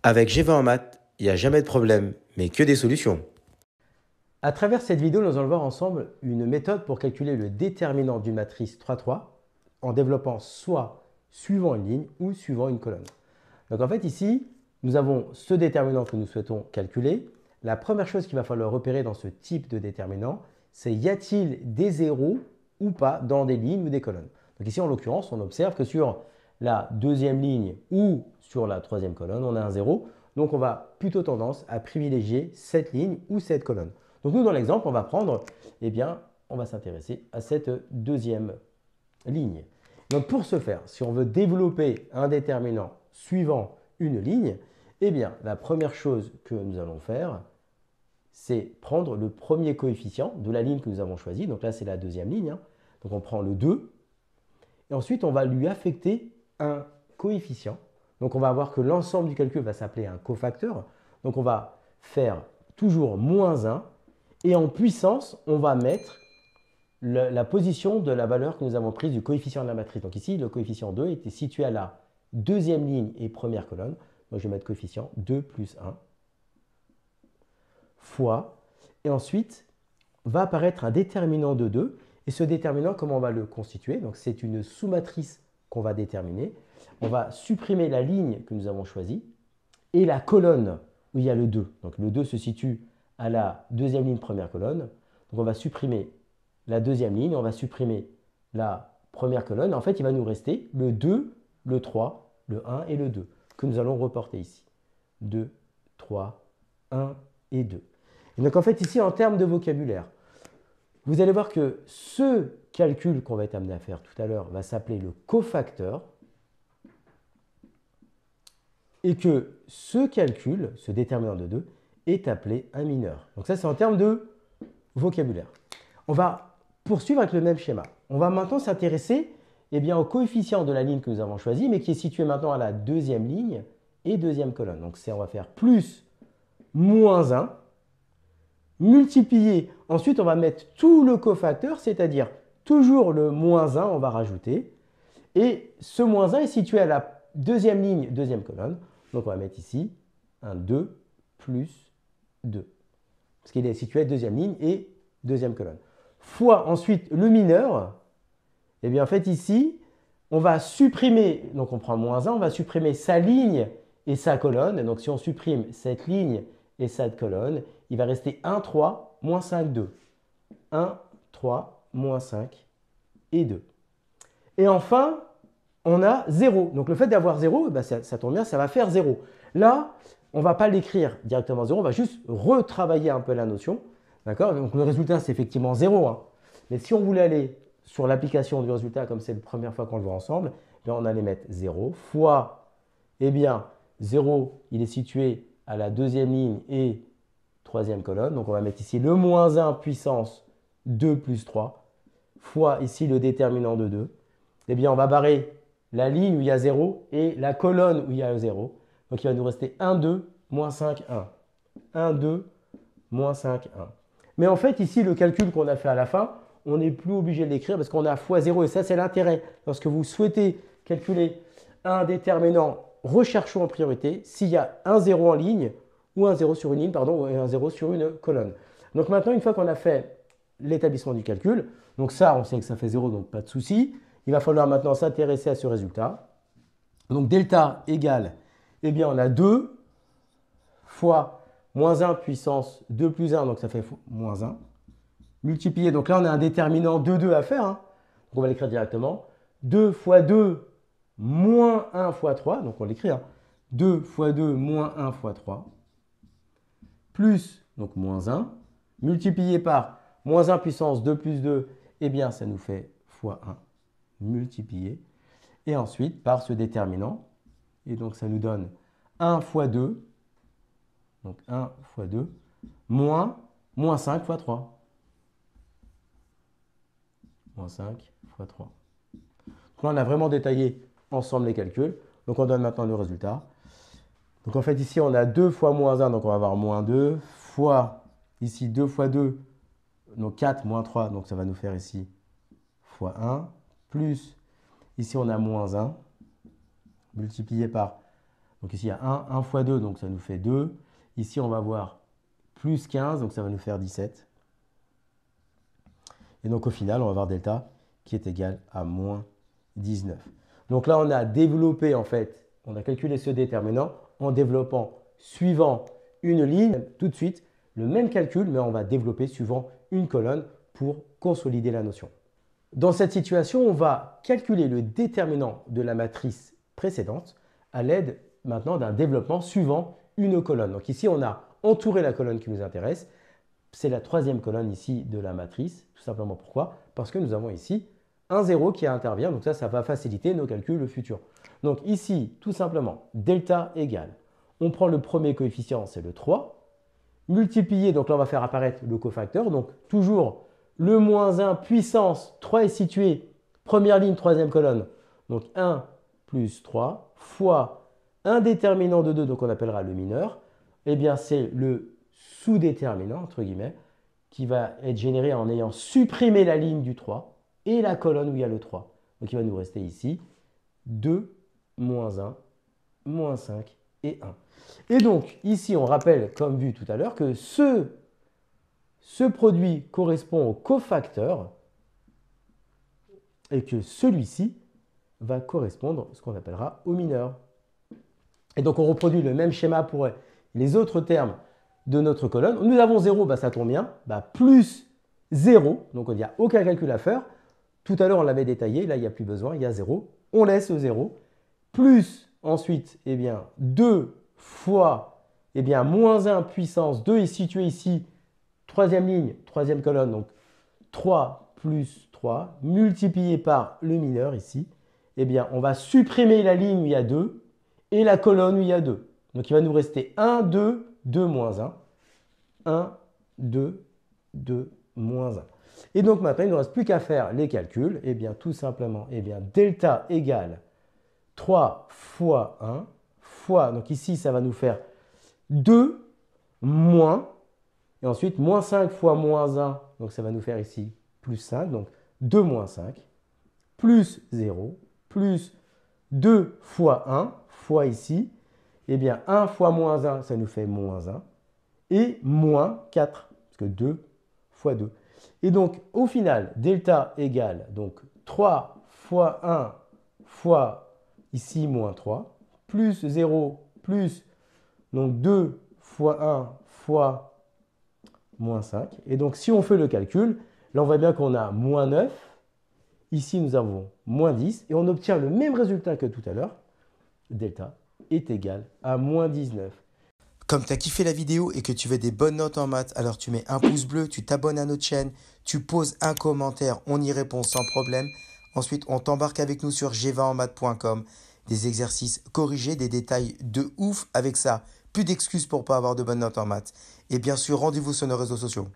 Avec G20 en maths, il n'y a jamais de problème, mais que des solutions. À travers cette vidéo, nous allons voir ensemble une méthode pour calculer le déterminant d'une matrice 3-3 en développant soit suivant une ligne ou suivant une colonne. Donc en fait ici, nous avons ce déterminant que nous souhaitons calculer. La première chose qu'il va falloir repérer dans ce type de déterminant, c'est y a-t-il des zéros ou pas dans des lignes ou des colonnes. Donc ici en l'occurrence, on observe que sur la deuxième ligne ou sur la troisième colonne, on a un zéro. Donc on va plutôt tendance à privilégier cette ligne ou cette colonne. Donc nous, dans l'exemple, on va prendre, on va s'intéresser à cette deuxième ligne. Donc pour ce faire, si on veut développer un déterminant suivant une ligne, la première chose que nous allons faire, c'est prendre le premier coefficient de la ligne que nous avons choisie. Donc là, c'est la deuxième ligne. Donc on prend le 2. Et ensuite, on va lui affecter un coefficient. Donc on va voir que l'ensemble du calcul va s'appeler un cofacteur. Donc on va faire toujours moins 1. Et en puissance, on va mettre la position de la valeur que nous avons prise du coefficient de la matrice. Donc ici, le coefficient 2 était situé à la deuxième ligne et première colonne. Donc je vais mettre coefficient 2 plus 1 fois. Et ensuite, va apparaître un déterminant de 2. Et ce déterminant, comment on va le constituer? Donc c'est une sous-matrice qu'on va déterminer. On va supprimer la ligne que nous avons choisie et la colonne où il y a le 2. Donc le 2 se situe à la deuxième ligne, première colonne. Donc on va supprimer la deuxième ligne, on va supprimer la première colonne. En fait, il va nous rester le 2, le 3, le 1 et le 2 que nous allons reporter ici. 2, 3, 1 et 2. Et donc en fait, ici, en termes de vocabulaire, vous allez voir que ce calcul qu'on va être amené à faire tout à l'heure va s'appeler le cofacteur et que ce calcul, ce déterminant de 2, est appelé un mineur. Donc ça, c'est en termes de vocabulaire. On va poursuivre avec le même schéma. On va maintenant s'intéresser au coefficient de la ligne que nous avons choisie, mais qui est situé maintenant à la deuxième ligne et deuxième colonne. Donc on va faire plus moins 1, multiplier. Ensuite, on va mettre tout le cofacteur, c'est-à-dire toujours le moins 1, on va rajouter. Et ce moins 1 est situé à la deuxième ligne, deuxième colonne. Donc on va mettre ici un 2 plus 2. Parce qu'il est situé à la deuxième ligne et deuxième colonne. Fois ensuite le mineur. En fait ici, on va supprimer, donc on prend moins 1, on va supprimer sa ligne et sa colonne. Donc si on supprime cette ligne et cette colonne, il va rester 1, 3, moins 5, 2. 1, 3, moins 5 et 2. Et enfin, on a 0. Donc le fait d'avoir 0, ça tombe bien, ça va faire 0. Là, on ne va pas l'écrire directement 0, on va juste retravailler un peu la notion. D'accord? Donc le résultat, c'est effectivement 0. Mais si on voulait aller sur l'application du résultat, comme c'est la première fois qu'on le voit ensemble, on allait mettre 0 fois, 0, il est situé à la deuxième ligne et troisième colonne. Donc on va mettre ici le moins 1 puissance 2 plus 3 fois ici le déterminant de 2. On va barrer la ligne où il y a 0 et la colonne où il y a 0. Donc il va nous rester 1, 2, moins 5, 1. 1, 2, moins 5, 1. Mais en fait, ici, le calcul qu'on a fait à la fin, on n'est plus obligé de l'écrire parce qu'on a fois 0. Et ça, c'est l'intérêt. Lorsque vous souhaitez calculer un déterminant, recherchons en priorité s'il y a un 0 en ligne ou un 0 sur une ligne, ou un 0 sur une colonne. Donc maintenant, une fois qu'on a fait l'établissement du calcul, donc ça, on sait que ça fait 0, donc pas de souci. Il va falloir maintenant s'intéresser à ce résultat. Donc delta égale, on a 2 fois moins 1 puissance 2 plus 1, donc ça fait moins 1. Multiplié, donc là on a un déterminant de 2 à faire. Donc on va l'écrire directement. 2 fois 2 moins 1 fois 3, donc on l'écrit. 2 fois 2 moins 1 fois 3. Plus, donc moins 1. Multiplié par moins 1 puissance 2 plus 2, ça nous fait fois 1. Multiplié. Et ensuite par ce déterminant. Et donc ça nous donne 1 fois 2. Donc 1 fois 2, moins 5 fois 3. Moins 5 fois 3. Donc là, on a vraiment détaillé ensemble les calculs. Donc on donne maintenant le résultat. Donc en fait, ici, on a 2 fois moins 1, donc on va avoir moins 2, fois ici 2 fois 2, donc 4 moins 3, donc ça va nous faire ici fois 1, plus ici on a moins 1, multiplié par Donc ici, il y a 1 fois 2, donc ça nous fait 2. Ici, on va avoir plus 15, donc ça va nous faire 17. Et donc au final, on va avoir delta qui est égal à moins 19. Donc là, on a développé, en fait, on a calculé ce déterminant en développant, suivant une ligne, tout de suite, le même calcul, mais on va développer suivant une colonne pour consolider la notion. Dans cette situation, on va calculer le déterminant de la matrice précédente à l'aide maintenant d'un développement suivant une colonne. Donc ici, on a entouré la colonne qui nous intéresse. C'est la troisième colonne ici de la matrice. Tout simplement pourquoi? Parce que nous avons ici un 0 qui intervient. Donc ça va faciliter nos calculs futurs. Donc ici, tout simplement, delta égale. On prend le premier coefficient, c'est le 3. Multiplié, donc là on va faire apparaître le cofacteur. Donc toujours le moins 1 puissance 3 est situé, première ligne, troisième colonne. Donc 1 plus 3 fois un déterminant de 2, donc on appellera le mineur. Eh bien c'est le sous-déterminant, entre guillemets, qui va être généré en ayant supprimé la ligne du 3 et la colonne où il y a le 3. Donc il va nous rester ici 2, moins 1, moins 5 et 1. Et donc ici on rappelle, comme vu tout à l'heure, que ce produit correspond au cofacteur et que celui-ci va correspondre à ce qu'on appellera au mineur. Et donc on reproduit le même schéma pour les autres termes de notre colonne. Nous avons 0, ça tombe bien, plus 0, donc il n'y a aucun calcul à faire. Tout à l'heure on l'avait détaillé, là il n'y a plus besoin, il y a 0. On laisse 0, plus ensuite 2 fois moins 1 puissance 2 est situé ici, troisième ligne, troisième colonne, donc 3 plus 3, multiplié par le mineur ici, on va supprimer la ligne où il y a 2 et la colonne où il y a 2. Donc il va nous rester 1, 2, 2, moins 1, 1, 2, 2, moins 1. Et donc maintenant, il ne nous reste plus qu'à faire les calculs. Tout simplement, delta égale 3 fois 1 fois, donc ici, ça va nous faire 2 moins, et ensuite moins 5 fois moins 1, donc ça va nous faire ici plus 5, donc 2 moins 5, plus 0, plus 2 fois 1, fois ici, 1 fois moins 1, ça nous fait moins 1, et moins 4, parce que 2 fois 2. Et donc, au final, delta égale donc 3 fois 1 fois ici moins 3, plus 0, plus donc 2 fois 1 fois moins 5. Et donc, si on fait le calcul, là, on voit bien qu'on a moins 9. Ici, nous avons moins 10. Et on obtient le même résultat que tout à l'heure. Delta est égal à moins 19. Comme tu as kiffé la vidéo et que tu veux des bonnes notes en maths, alors tu mets un pouce bleu, tu t'abonnes à notre chaîne, tu poses un commentaire, on y répond sans problème. Ensuite, on t'embarque avec nous sur g20enmaths.com. Des exercices corrigés, des détails de ouf avec ça. Plus d'excuses pour pas avoir de bonnes notes en maths. Et bien sûr, rendez-vous sur nos réseaux sociaux.